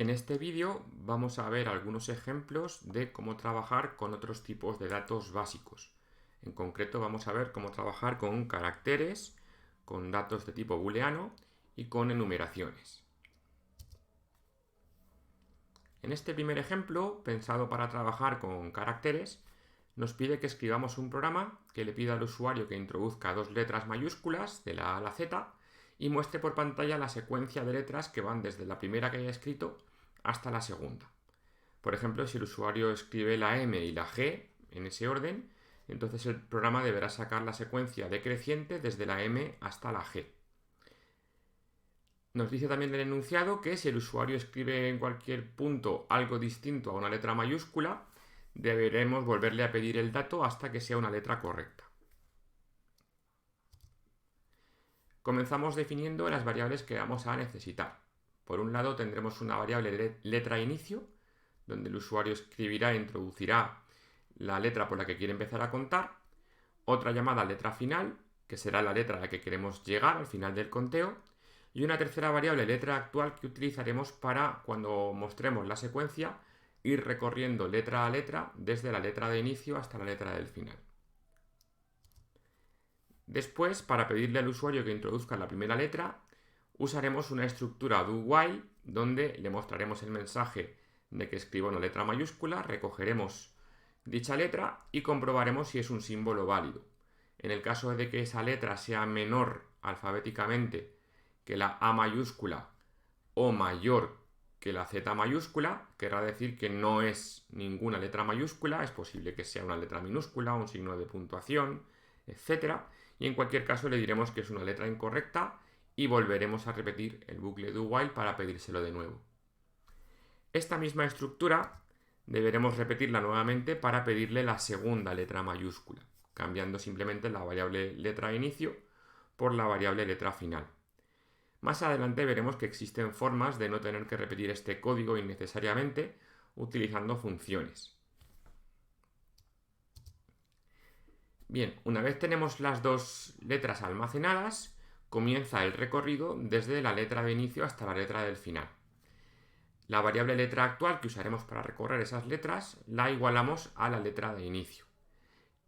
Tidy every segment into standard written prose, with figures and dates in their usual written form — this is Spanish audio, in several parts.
En este vídeo vamos a ver algunos ejemplos de cómo trabajar con otros tipos de datos básicos. En concreto vamos a ver cómo trabajar con caracteres, con datos de tipo booleano y con enumeraciones. En este primer ejemplo, pensado para trabajar con caracteres, nos pide que escribamos un programa que le pida al usuario que introduzca dos letras mayúsculas de la A a la Z y muestre por pantalla la secuencia de letras que van desde la primera que haya escrito hasta la segunda. Por ejemplo, si el usuario escribe la M y la G en ese orden, entonces el programa deberá sacar la secuencia decreciente desde la M hasta la G. Nos dice también el enunciado que si el usuario escribe en cualquier punto algo distinto a una letra mayúscula, deberemos volverle a pedir el dato hasta que sea una letra correcta. Comenzamos definiendo las variables que vamos a necesitar. Por un lado tendremos una variable letra inicio, donde el usuario escribirá e introducirá la letra por la que quiere empezar a contar, otra llamada letra final, que será la letra a la que queremos llegar al final del conteo, y una tercera variable letra actual que utilizaremos para, cuando mostremos la secuencia, ir recorriendo letra a letra desde la letra de inicio hasta la letra del final. Después, para pedirle al usuario que introduzca la primera letra, usaremos una estructura do while donde le mostraremos el mensaje de que escriba una letra mayúscula, recogeremos dicha letra y comprobaremos si es un símbolo válido. En el caso de que esa letra sea menor alfabéticamente que la A mayúscula o mayor que la Z mayúscula, querrá decir que no es ninguna letra mayúscula, es posible que sea una letra minúscula, un signo de puntuación, etc. Y en cualquier caso le diremos que es una letra incorrecta y volveremos a repetir el bucle do while para pedírselo de nuevo. Esta misma estructura deberemos repetirla nuevamente para pedirle la segunda letra mayúscula, cambiando simplemente la variable letra inicio por la variable letra final. Más adelante veremos que existen formas de no tener que repetir este código innecesariamente utilizando funciones. Bien, una vez tenemos las dos letras almacenadas, comienza el recorrido desde la letra de inicio hasta la letra del final. La variable letra actual que usaremos para recorrer esas letras la igualamos a la letra de inicio.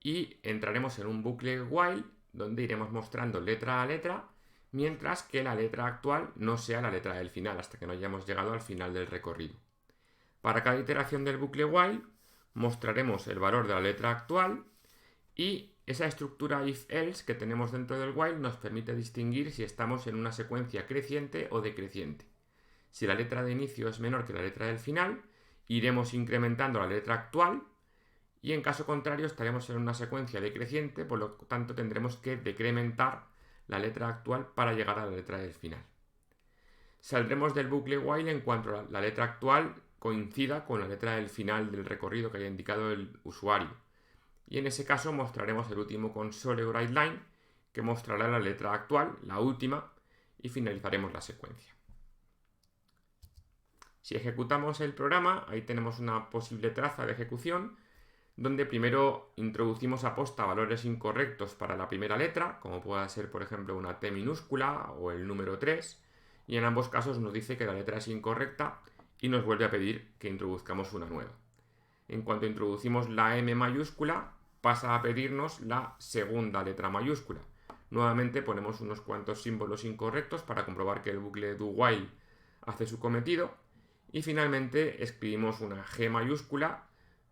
Y entraremos en un bucle while donde iremos mostrando letra a letra mientras que la letra actual no sea la letra del final, hasta que no hayamos llegado al final del recorrido. Para cada iteración del bucle while mostraremos el valor de la letra actual y esa estructura if-else que tenemos dentro del while nos permite distinguir si estamos en una secuencia creciente o decreciente. Si la letra de inicio es menor que la letra del final, iremos incrementando la letra actual y en caso contrario estaremos en una secuencia decreciente, por lo tanto tendremos que decrementar la letra actual para llegar a la letra del final. Saldremos del bucle while en cuanto la letra actual coincida con la letra del final del recorrido que haya indicado el usuario. Y en ese caso mostraremos el último console.writeLine que mostrará la letra actual, la última, y finalizaremos la secuencia. Si ejecutamos el programa, ahí tenemos una posible traza de ejecución donde primero introducimos aposta valores incorrectos para la primera letra, como pueda ser por ejemplo una T minúscula o el número 3, y en ambos casos nos dice que la letra es incorrecta y nos vuelve a pedir que introduzcamos una nueva. En cuanto introducimos la M mayúscula, pasa a pedirnos la segunda letra mayúscula. Nuevamente ponemos unos cuantos símbolos incorrectos para comprobar que el bucle do while hace su cometido y finalmente escribimos una G mayúscula,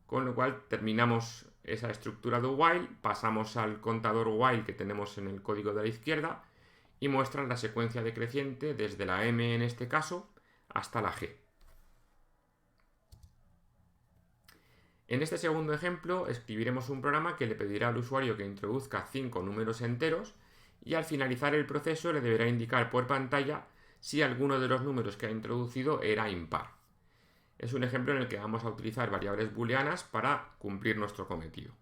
con lo cual terminamos esa estructura do while, pasamos al contador while que tenemos en el código de la izquierda y muestra la secuencia decreciente desde la M en este caso hasta la G. En este segundo ejemplo escribiremos un programa que le pedirá al usuario que introduzca 5 números enteros y al finalizar el proceso le deberá indicar por pantalla si alguno de los números que ha introducido era impar. Es un ejemplo en el que vamos a utilizar variables booleanas para cumplir nuestro cometido.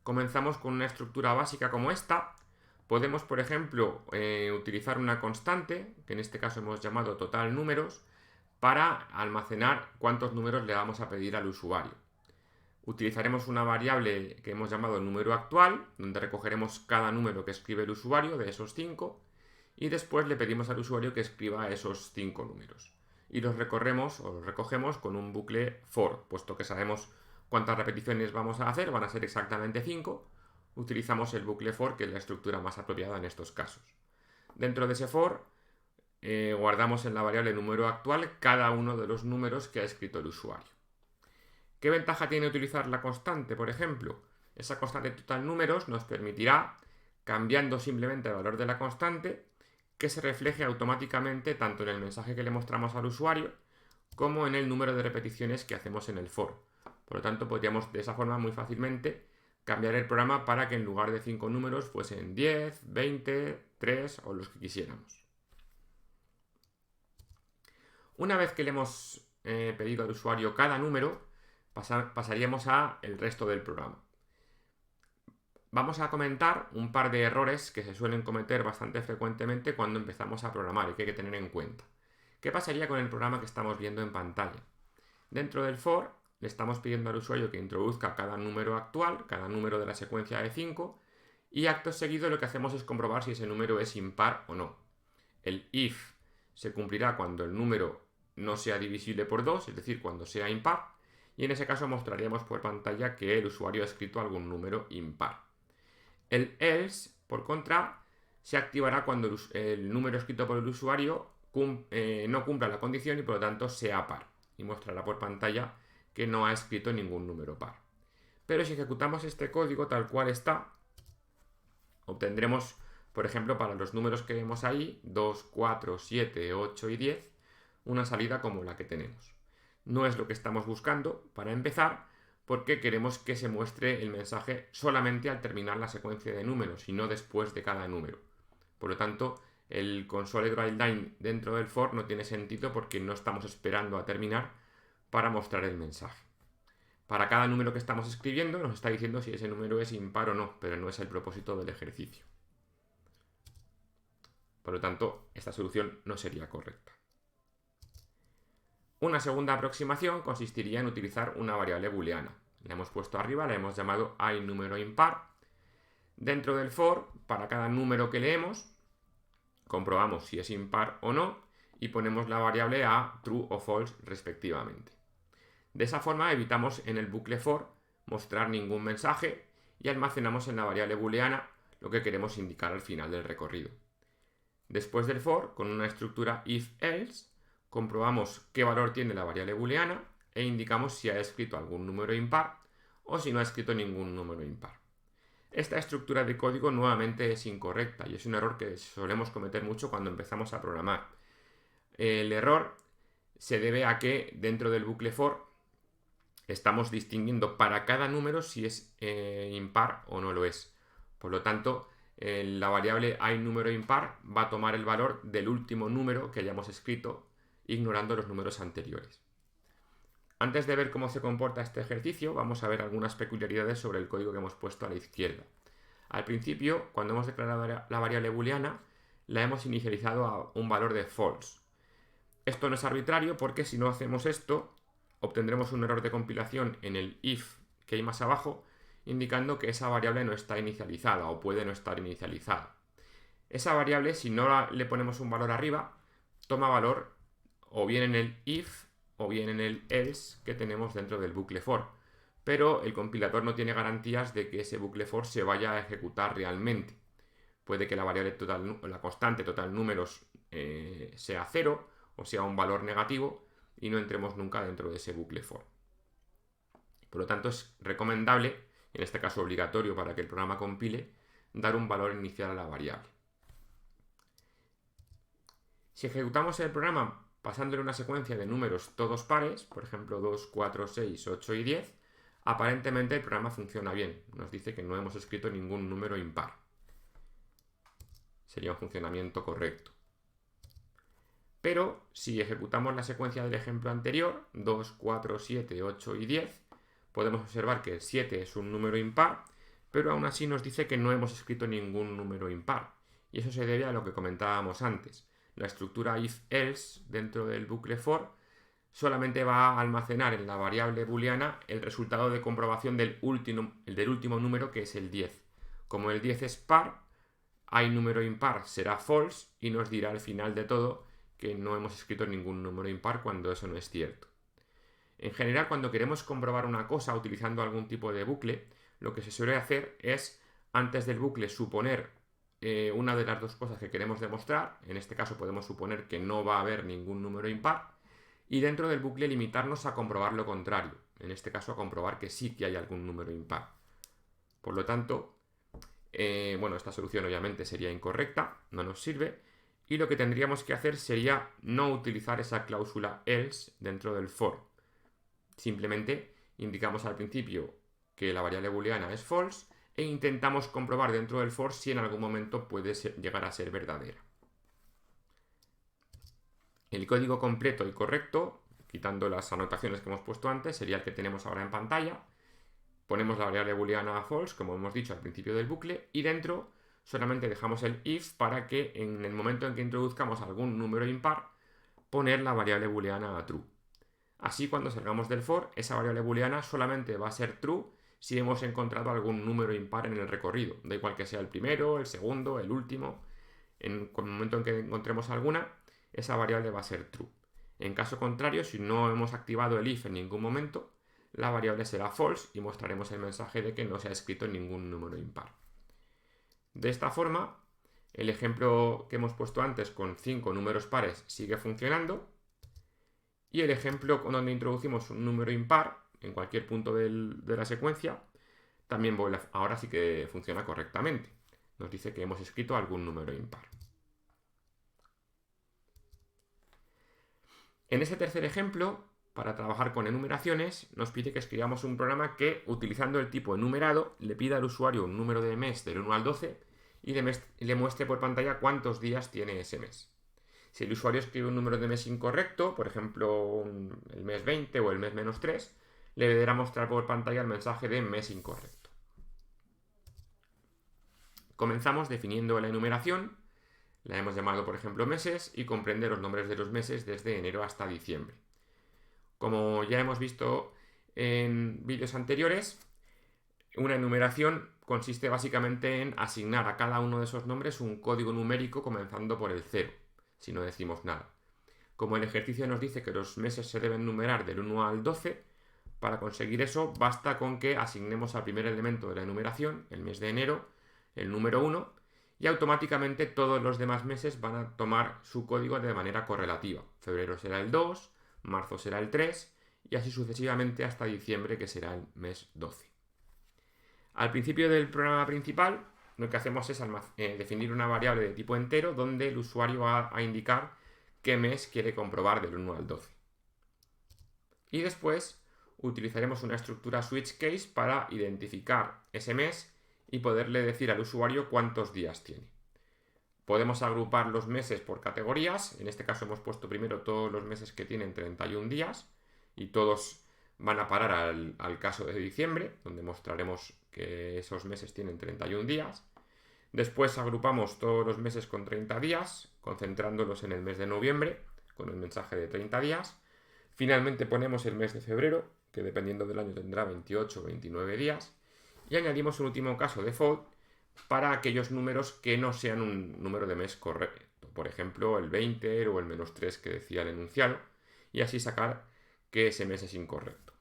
Comenzamos con una estructura básica como esta. Podemos, por ejemplo, utilizar una constante, que en este caso hemos llamado total números, para almacenar cuántos números le vamos a pedir al usuario. Utilizaremos una variable que hemos llamado número actual, donde recogeremos cada número que escribe el usuario de esos 5, y después le pedimos al usuario que escriba esos 5 números. Y los recorremos o los recogemos con un bucle for, puesto que sabemos cuántas repeticiones vamos a hacer, van a ser exactamente 5. Utilizamos el bucle for, que es la estructura más apropiada en estos casos. Dentro de ese for, guardamos en la variable número actual cada uno de los números que ha escrito el usuario. ¿Qué ventaja tiene utilizar la constante, por ejemplo? Esa constante total números nos permitirá, cambiando simplemente el valor de la constante, que se refleje automáticamente tanto en el mensaje que le mostramos al usuario como en el número de repeticiones que hacemos en el for. Por lo tanto, podríamos de esa forma muy fácilmente cambiar el programa para que en lugar de 5 números fuesen 10, 20, 3 o los que quisiéramos. Una vez que le hemos pedido al usuario cada número, pasaríamos a el resto del programa. Vamos a comentar un par de errores que se suelen cometer bastante frecuentemente cuando empezamos a programar y que hay que tener en cuenta. ¿Qué pasaría con el programa que estamos viendo en pantalla? Dentro del for le estamos pidiendo al usuario que introduzca cada número actual, cada número de la secuencia de 5, y acto seguido lo que hacemos es comprobar si ese número es impar o no. El if se cumplirá cuando el número no sea divisible por 2, es decir, cuando sea impar, y en ese caso mostraríamos por pantalla que el usuario ha escrito algún número impar. El else, por contra, se activará cuando el número escrito por el usuario no cumpla la condición y por lo tanto sea par, y mostrará por pantalla que no ha escrito ningún número par. Pero si ejecutamos este código tal cual está, obtendremos, por ejemplo, para los números que vemos ahí, 2, 4, 7, 8 y 10, una salida como la que tenemos. No es lo que estamos buscando para empezar, porque queremos que se muestre el mensaje solamente al terminar la secuencia de números y no después de cada número. Por lo tanto, el console draw line dentro del for no tiene sentido porque no estamos esperando a terminar para mostrar el mensaje. Para cada número que estamos escribiendo nos está diciendo si ese número es impar o no, pero no es el propósito del ejercicio. Por lo tanto, esta solución no sería correcta. Una segunda aproximación consistiría en utilizar una variable booleana. La hemos puesto arriba, la hemos llamado iNúmero impar. Dentro del for, para cada número que leemos, comprobamos si es impar o no y ponemos la variable a true o false respectivamente. De esa forma evitamos en el bucle for mostrar ningún mensaje y almacenamos en la variable booleana lo que queremos indicar al final del recorrido. Después del for, con una estructura if-else, comprobamos qué valor tiene la variable booleana e indicamos si ha escrito algún número impar o si no ha escrito ningún número impar. Esta estructura de código nuevamente es incorrecta y es un error que solemos cometer mucho cuando empezamos a programar. El error se debe a que dentro del bucle for estamos distinguiendo para cada número si es impar o no lo es. Por lo tanto, la variable iNúmero impar va a tomar el valor del último número que hayamos escrito, ignorando los números anteriores. Antes de ver cómo se comporta este ejercicio, vamos a ver algunas peculiaridades sobre el código que hemos puesto a la izquierda. Al principio, cuando hemos declarado la variable booleana, la hemos inicializado a un valor de false. Esto no es arbitrario porque si no hacemos esto, obtendremos un error de compilación en el if que hay más abajo, indicando que esa variable no está inicializada o puede no estar inicializada. Esa variable, si no le ponemos un valor arriba, toma valor o bien en el if o bien en el else que tenemos dentro del bucle for, pero el compilador no tiene garantías de que ese bucle for se vaya a ejecutar realmente. Puede que la variable total, la constante total números sea 0 o sea un valor negativo y no entremos nunca dentro de ese bucle for. Por lo tanto, es recomendable, en este caso obligatorio para que el programa compile, dar un valor inicial a la variable. Si ejecutamos el programa pasándole una secuencia de números todos pares, por ejemplo 2, 4, 6, 8 y 10, aparentemente el programa funciona bien. Nos dice que no hemos escrito ningún número impar. Sería un funcionamiento correcto. Pero si ejecutamos la secuencia del ejemplo anterior, 2, 4, 7, 8 y 10, podemos observar que el 7 es un número impar, pero aún así nos dice que no hemos escrito ningún número impar. Y eso se debe a lo que comentábamos antes. La estructura if-else dentro del bucle for solamente va a almacenar en la variable booleana el resultado de comprobación del último número, que es el 10. Como el 10 es par, hay número impar será false y nos dirá al final de todo que no hemos escrito ningún número impar cuando eso no es cierto. En general, cuando queremos comprobar una cosa utilizando algún tipo de bucle, lo que se suele hacer es, antes del bucle, suponer una de las dos cosas que queremos demostrar. En este caso podemos suponer que no va a haber ningún número impar, y dentro del bucle limitarnos a comprobar lo contrario, en este caso a comprobar que sí que hay algún número impar. Por lo tanto, esta solución obviamente sería incorrecta, no nos sirve, y lo que tendríamos que hacer sería no utilizar esa cláusula else dentro del for. Simplemente indicamos al principio que la variable booleana es false e intentamos comprobar dentro del for si en algún momento puede llegar a ser verdadera. El código completo y correcto, quitando las anotaciones que hemos puesto antes, sería el que tenemos ahora en pantalla. Ponemos la variable booleana false, como hemos dicho al principio del bucle, y dentro solamente dejamos el if para que en el momento en que introduzcamos algún número impar, poner la variable booleana a true. Así, cuando salgamos del for, esa variable booleana solamente va a ser true si hemos encontrado algún número impar en el recorrido. Da igual que sea el primero, el segundo, el último. En el momento en que encontremos alguna, esa variable va a ser true. En caso contrario, si no hemos activado el if en ningún momento, la variable será false y mostraremos el mensaje de que no se ha escrito ningún número impar. De esta forma, el ejemplo que hemos puesto antes con 5 números pares sigue funcionando, y el ejemplo donde introducimos un número impar en cualquier punto de la secuencia también ahora sí que funciona correctamente. Nos dice que hemos escrito algún número impar. En este tercer ejemplo, para trabajar con enumeraciones, nos pide que escribamos un programa que, utilizando el tipo enumerado, le pida al usuario un número de mes del 1 al 12 y le muestre por pantalla cuántos días tiene ese mes. Si el usuario escribe un número de mes incorrecto, por ejemplo el mes 20 o el mes -3, le deberá mostrar por pantalla el mensaje de mes incorrecto. Comenzamos definiendo la enumeración. La hemos llamado, por ejemplo, meses, y comprende los nombres de los meses desde enero hasta diciembre. Como ya hemos visto en vídeos anteriores, una enumeración consiste básicamente en asignar a cada uno de esos nombres un código numérico comenzando por el 0, si no decimos nada. Como el ejercicio nos dice que los meses se deben numerar del 1 al 12, para conseguir eso basta con que asignemos al primer elemento de la enumeración, el mes de enero, el número 1, y automáticamente todos los demás meses van a tomar su código de manera correlativa. Febrero será el 2, marzo será el 3 y así sucesivamente hasta diciembre, que será el mes 12. Al principio del programa principal, lo que hacemos es definir una variable de tipo entero donde el usuario va a indicar qué mes quiere comprobar del 1 al 12. Y después utilizaremos una estructura switch case para identificar ese mes y poderle decir al usuario cuántos días tiene. Podemos agrupar los meses por categorías. En este caso hemos puesto primero todos los meses que tienen 31 días y todos van a parar al caso de diciembre, donde mostraremos que esos meses tienen 31 días. Después agrupamos todos los meses con 30 días, concentrándolos en el mes de noviembre, con el mensaje de 30 días. Finalmente ponemos el mes de febrero, que dependiendo del año tendrá 28 o 29 días. Y añadimos un último caso de default para aquellos números que no sean un número de mes correcto. Por ejemplo, el 20 o el -3 que decía el enunciado. Y así sacar que ese mes es incorrecto.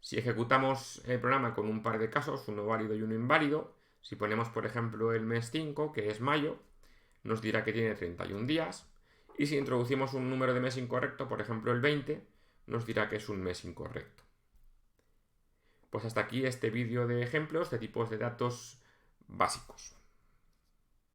Si ejecutamos el programa con un par de casos, uno válido y uno inválido, si ponemos por ejemplo el mes 5, que es mayo, nos dirá que tiene 31 días, y si introducimos un número de mes incorrecto, por ejemplo el 20, nos dirá que es un mes incorrecto. Pues hasta aquí este vídeo de ejemplos de tipos de datos básicos.